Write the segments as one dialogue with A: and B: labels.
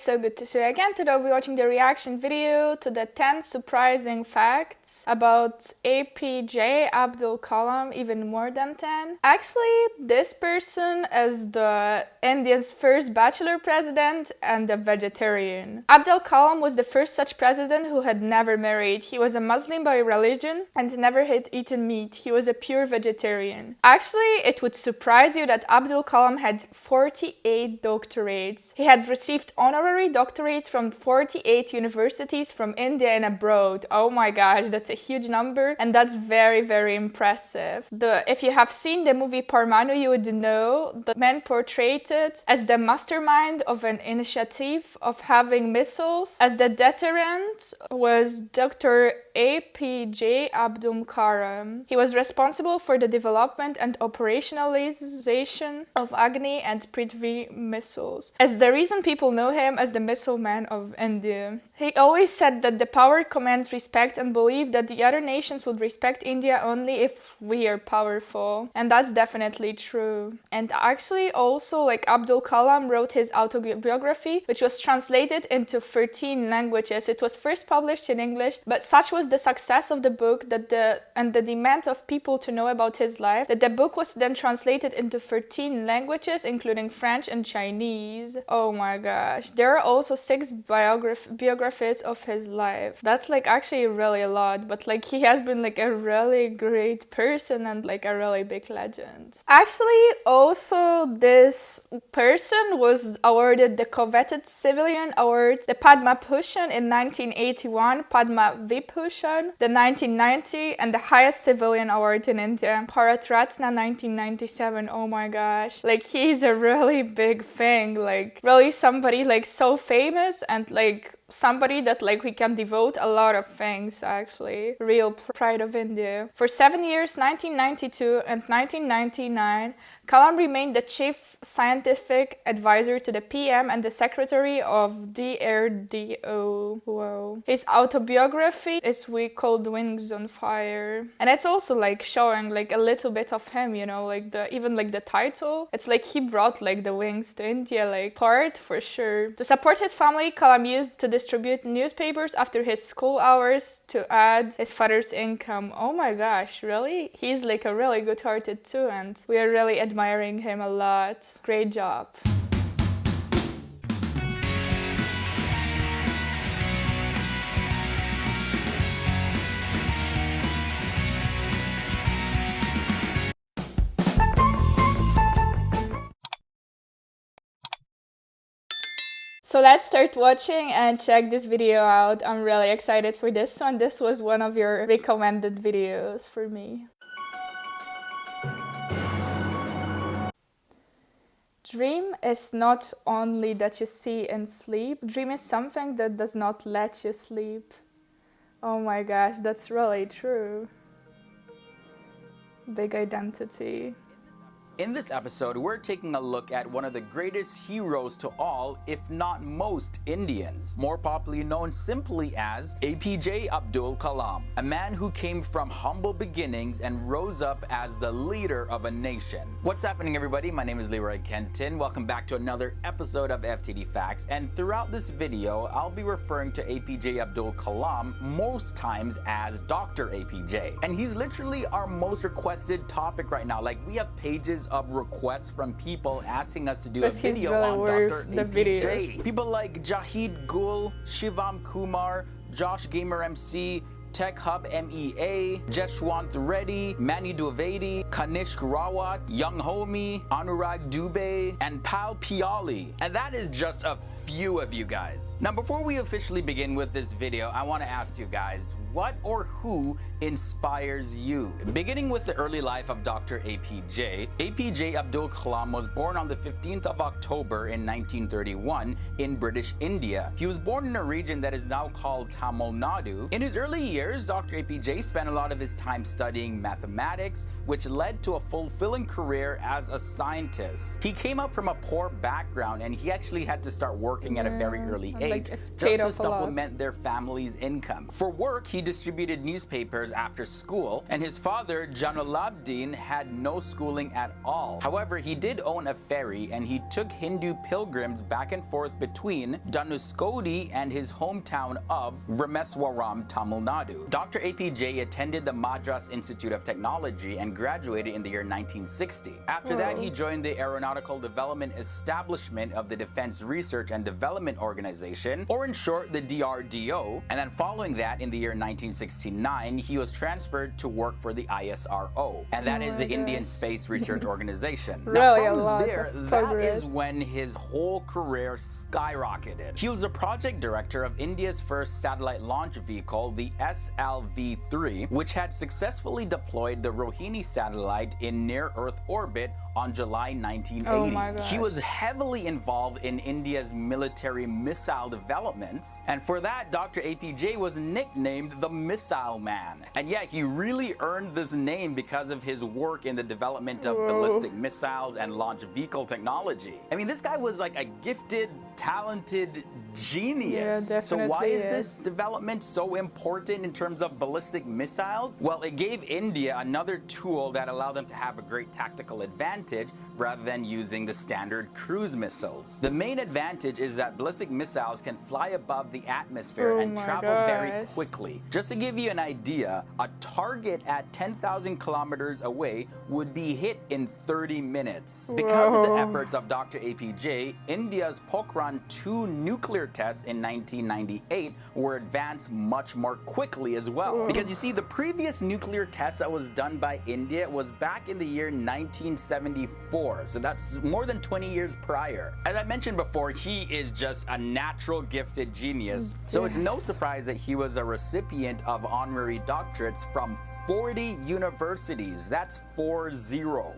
A: so good to see you again. Today we'll be watching the reaction video to the 10 surprising facts about APJ Abdul Kalam, even more than 10. Actually, this person is the India's first bachelor president and a vegetarian. Abdul Kalam was the first such president who had never married. He was a Muslim by religion and never had eaten meat. He was a pure vegetarian. Actually, it would surprise you that Abdul Kalam had 48 doctorates. He had received honorary doctorates from 48 universities from India and abroad. Oh my gosh, that's a huge number, and that's very, very impressive. If you have seen the movie Parmanu, you would know the man portrayed it as the mastermind of an initiative of having missiles. As the deterrent was Dr. APJ Abdul Kalam. He was responsible for the development and operationalization of Agni and Prithvi missiles. As the reason people know him as the missile man of India. He always said that the power commands respect and believed that the other nations would respect India only if we are powerful. And that's definitely true. And actually also, like, Abdul Kalam wrote his autobiography, which was translated into 13 languages. It was first published in English, but such was the success of the book that the demand of people to know about his life that the book was then translated into 13 languages, including French and Chinese. Oh my gosh. There are also 6 biographies of his life. That's like actually really a lot, but like he has been like a really great person and like a really big legend. Actually, also this person was awarded the coveted civilian award, the Padma Bhushan in 1981, Padma Vibhushan, the 1990, and the highest civilian award in India, Bharat Ratna 1997. Oh my gosh. Like he's a really big thing, like really somebody like so famous and like somebody that like we can devote a lot of things, actually. Real pride of India. For 7 years, 1992 and 1999, Kalam remained the chief scientific advisor to the PM and the secretary of DRDO. Whoa. His autobiography is we called Wings on Fire. And it's also like showing like a little bit of him, you know, like even the title. It's like he brought like the wings to India, like part for sure. To support his family, Kalam used to distribute newspapers after his school hours to add his father's income. Oh my gosh, really? He's like a really good-hearted too, and we are really admiring him a lot. Great job. So let's start watching and check this video out. I'm really excited for this one. This was one of your recommended videos for me. Dream is not only that you see in sleep. Dream is something that does not let you sleep. Oh my gosh, that's really true. Big identity.
B: In this episode, we're taking a look at one of the greatest heroes to all, if not most, Indians, more popularly known simply as APJ Abdul Kalam, a man who came from humble beginnings and rose up as the leader of a nation. What's happening, everybody? My name is Leroy Kenton. Welcome back to another episode of FTD Facts, and throughout this video, I'll be referring to APJ Abdul Kalam most times as Dr. APJ, and he's literally our most requested topic right now. Like, we have pages of requests from people asking us to do a video on Dr. APJ. People like Jahid Gul, Shivam Kumar, Josh Gamer MC, Tech Hub MEA, Jeshwant Reddy, Mani Dwivedi, Kanishk Rawat, Young Homie, Anurag Dubey, and Pal Piali. And that is just a few of you guys. Now, before we officially begin with this video, I want to ask you guys, what or who inspires you? Beginning with the early life of Dr. APJ, APJ Abdul Kalam was born on the 15th of October in 1931 in British India. He was born in a region that is now called Tamil Nadu. In his early years, years, Dr. APJ spent a lot of his time studying mathematics, which led to a fulfilling career as a scientist. He came up from a poor background and he actually had to start working at a very early age just to supplement their family's income. For work, he distributed newspapers after school, and his father, Janulabdin, had no schooling at all. However, he did own a ferry and he took Hindu pilgrims back and forth between Dhanuskodi and his hometown of Rameswaram, Tamil Nadu. Dr. APJ attended the Madras Institute of Technology and graduated in the year 1960. After that, he joined the Aeronautical Development Establishment of the Defense Research and Development Organization, or in short, the DRDO. And then following that, in the year 1969, he was transferred to work for the ISRO, and that is the Indian Space Research Organization. Now, from there, that is when his whole career skyrocketed. He was a project director of India's first satellite launch vehicle, the SLV-3, which had successfully deployed the Rohini satellite in near-Earth orbit on July 1980. He was heavily involved in India's military missile developments, and for that, Dr. APJ was nicknamed the Missile Man. And yeah, he really earned this name because of his work in the development of ballistic missiles and launch vehicle technology. I mean, this guy was like a gifted, talented genius. So why is this development so important in terms of ballistic missiles? Well, it gave India another tool that allowed them to have a great tactical advantage rather than using the standard cruise missiles. The main advantage is that ballistic missiles can fly above the atmosphere and travel very quickly. Just to give you an idea, a target at 10,000 kilometers away would be hit in 30 minutes. Because of the efforts of Dr. APJ, India's Pokhran 2 nuclear tests in 1998 were advanced much more quickly as well. Because you see, the previous nuclear test that was done by India was back in the year 1974, so that's more than 20 years prior. As I mentioned before, he is just a natural gifted genius, so it's no surprise that he was a recipient of honorary doctorates from 40 universities. That's 40.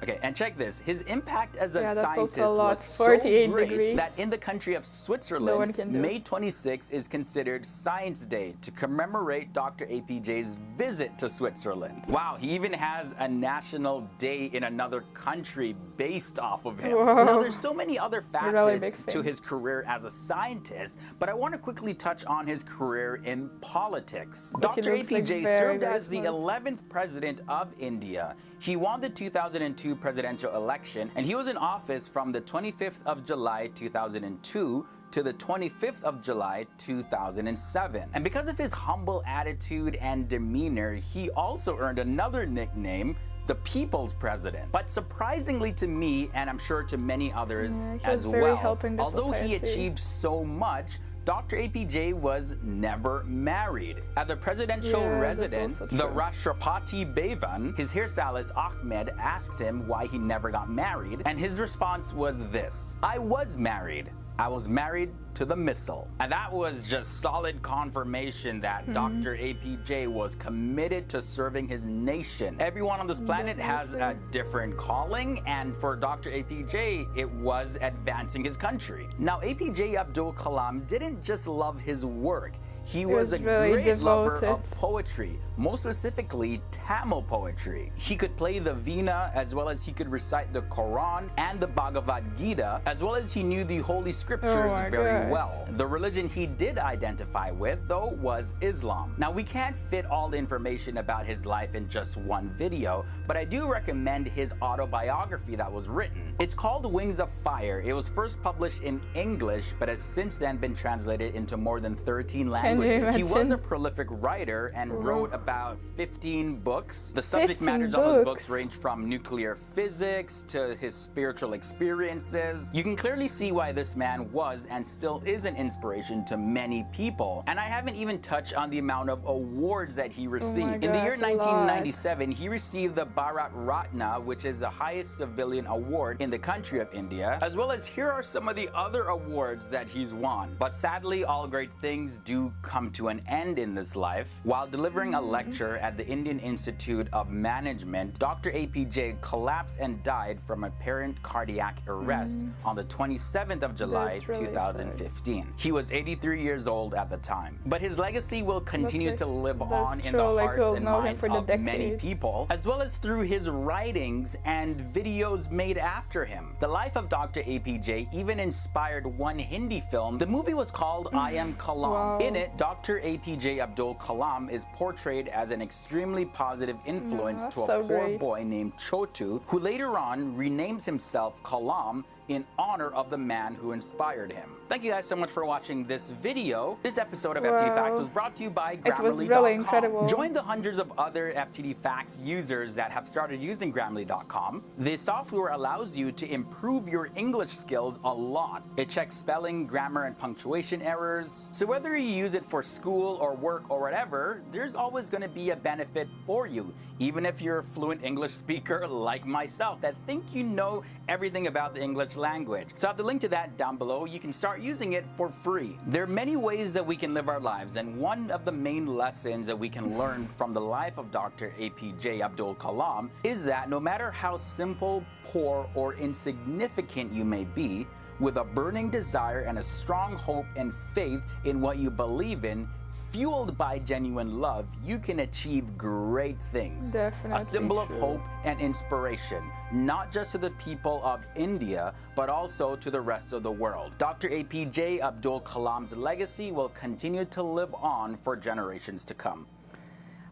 B: Okay, and check this. His impact as a scientist was so great that in the country of Switzerland, May 26 is considered Science Day to commemorate Dr. APJ's visit to Switzerland. Wow, he even has a national day in another country based off of him. Now, there's so many other facets to his career as a scientist, but I want to quickly touch on his career in politics. Dr. APJ served as the 11th president of India. He won the 2002 presidential election, and he was in office from the 25th of July 2002 to the 25th of July 2007. And because of his humble attitude and demeanor, he also earned another nickname, the People's President. But surprisingly to me, and I'm sure to many others as well, although he achieved so much, Dr. APJ was never married. At the presidential residence, the Rashtrapati Bhavan, his hairstylist Ahmed asked him why he never got married, and his response was this: "I was married. I was married to the missile." And that was just solid confirmation that Dr. APJ was committed to serving his nation. Everyone on this planet has a different calling, and for Dr. APJ, it was advancing his country. Now, APJ Abdul Kalam didn't just love his work. He was a great lover of poetry, most specifically Tamil poetry. He could play the veena, as well as he could recite the Quran and the Bhagavad Gita, as well as he knew the Holy Scriptures very well. The religion he did identify with, though, was Islam. Now, we can't fit all the information about his life in just one video, but I do recommend his autobiography that was written. It's called Wings of Fire. It was first published in English, but has since then been translated into more than 13 languages. He was a prolific writer and wrote about 15 books. The subject matters of his books range from nuclear physics to his spiritual experiences. You can clearly see why this man was and still is an inspiration to many people. And I haven't even touched on the amount of awards that he received. In the year 1997, he received the Bharat Ratna, which is the highest civilian award in the country of India, as well as here are some of the other awards that he's won. But sadly, all great things do come to an end in this life. While delivering a lecturer at the Indian Institute of Management, Dr. APJ collapsed and died from apparent cardiac arrest on the 27th of July,
A: really
B: 2015. He was 83 years old at the time. But his legacy will continue to live on in the
A: like,
B: hearts
A: we'll
B: and
A: know him
B: minds
A: for the
B: of many
A: decades.
B: people, as well as through his writings and videos made after him. The life of Dr. APJ even inspired one Hindi film. The movie was called I Am Kalam.
A: Wow.
B: In it, Dr. APJ Abdul Kalam is portrayed as an extremely positive influence to a poor boy named Chotu, who later on renames himself Kalam in honor of the man who inspired him. Thank you guys so much for watching this video. This episode of FTD Facts was brought to you by Grammarly.com.
A: It was really incredible.
B: Join the hundreds of other FTD Facts users that have started using Grammarly.com. This software allows you to improve your English skills a lot. It checks spelling, grammar, and punctuation errors. So whether you use it for school or work or whatever, there's always going to be a benefit for you, even if you're a fluent English speaker like myself that think you know everything about the English language. So I have the link to that down below. You can start using it for free. There are many ways that we can live our lives, and one of the main lessons that we can learn from the life of Dr. APJ Abdul Kalam is that no matter how simple, poor, or insignificant you may be, with a burning desire and a strong hope and faith in what you believe in, fueled by genuine love, you can achieve great things.
A: Definitely
B: a symbol
A: true.
B: of hope and inspiration, not just to the people of India, but also to the rest of the world. Dr. APJ Abdul Kalam's legacy will continue to live on for generations to come.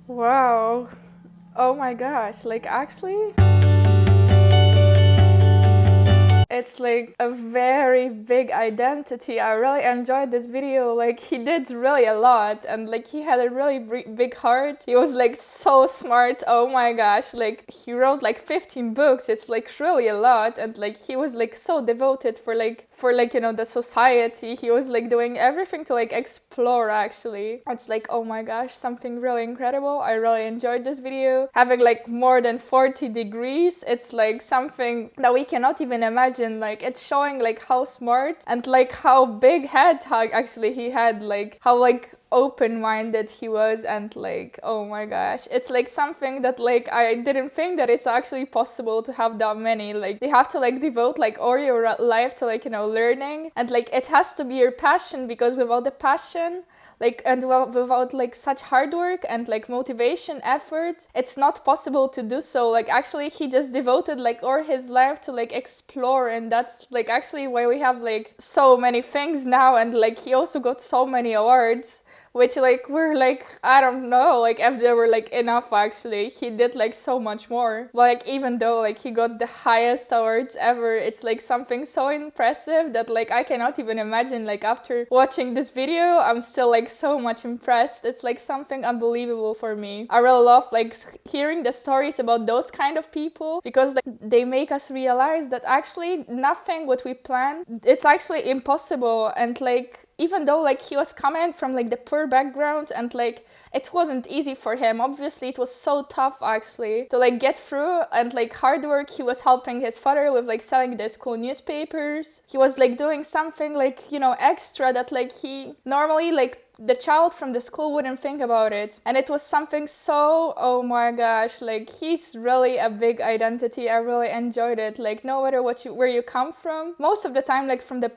A: Wow. Oh my gosh, like actually, it's like a very big identity. I really enjoyed this video. Like, he did really a lot, and like he had a really big heart. He was like so smart. Oh my gosh, like he wrote like 15 books. It's like really a lot, and like he was like so devoted for you know, the society. He was like doing everything to like explore. Actually, it's like, oh my gosh, something really incredible. I really enjoyed this video. Having like more than 40 degrees, it's like something that we cannot even imagine. Like, it's showing like how smart and like how big head actually he had, like how like open-minded he was, and like, oh my gosh, it's like something that like I didn't think that it's actually possible to have that many. Like, they have to like devote like all your life to like, you know, learning, and like it has to be your passion, because without the passion, like, and without like such hard work and like motivation, effort, it's not possible to do so. Like, actually he just devoted like all his life to like explore, and that's like actually why we have like so many things now, and like he also got so many awards, which like were like, I don't know like if they were like enough. Actually, he did like so much more. Like, even though like he got the highest awards ever, it's like something so impressive that like I cannot even imagine. Like, after watching this video, I'm still like so much impressed. It's like something unbelievable for me. I really love like hearing the stories about those kind of people, because like they make us realize that actually nothing what we plan, it's actually impossible. And like, even though like he was coming from like the poor background, and like it wasn't easy for him, obviously it was so tough actually to like get through, and like hard work. He was helping his father with like selling the school newspapers. He was like doing something like, you know, extra that like he normally like the child from the school wouldn't think about it. And it was something so, oh my gosh, like he's really a big identity. I really enjoyed it. Like, no matter where you come from, most of the time, like from the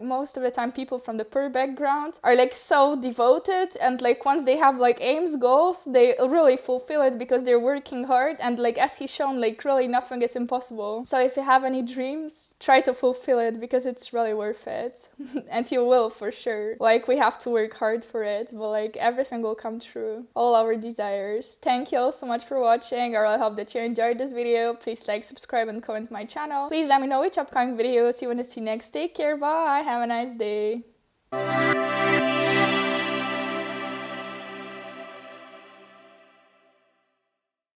A: most of the time people from the poor background are like so devoted, and like once they have like aims, goals, they really fulfill it because they're working hard. And like, as he's shown, like really nothing is impossible. So if you have any dreams, try to fulfill it, because it's really worth it. And you will, for sure. Like, we have to work hard for it, but like everything will come true, all our desires. Thank you all so much for watching. I really hope that you enjoyed this video. Please like, subscribe, and comment my channel. Please let me know which upcoming videos you want to see next. Take care, bye, have a nice day.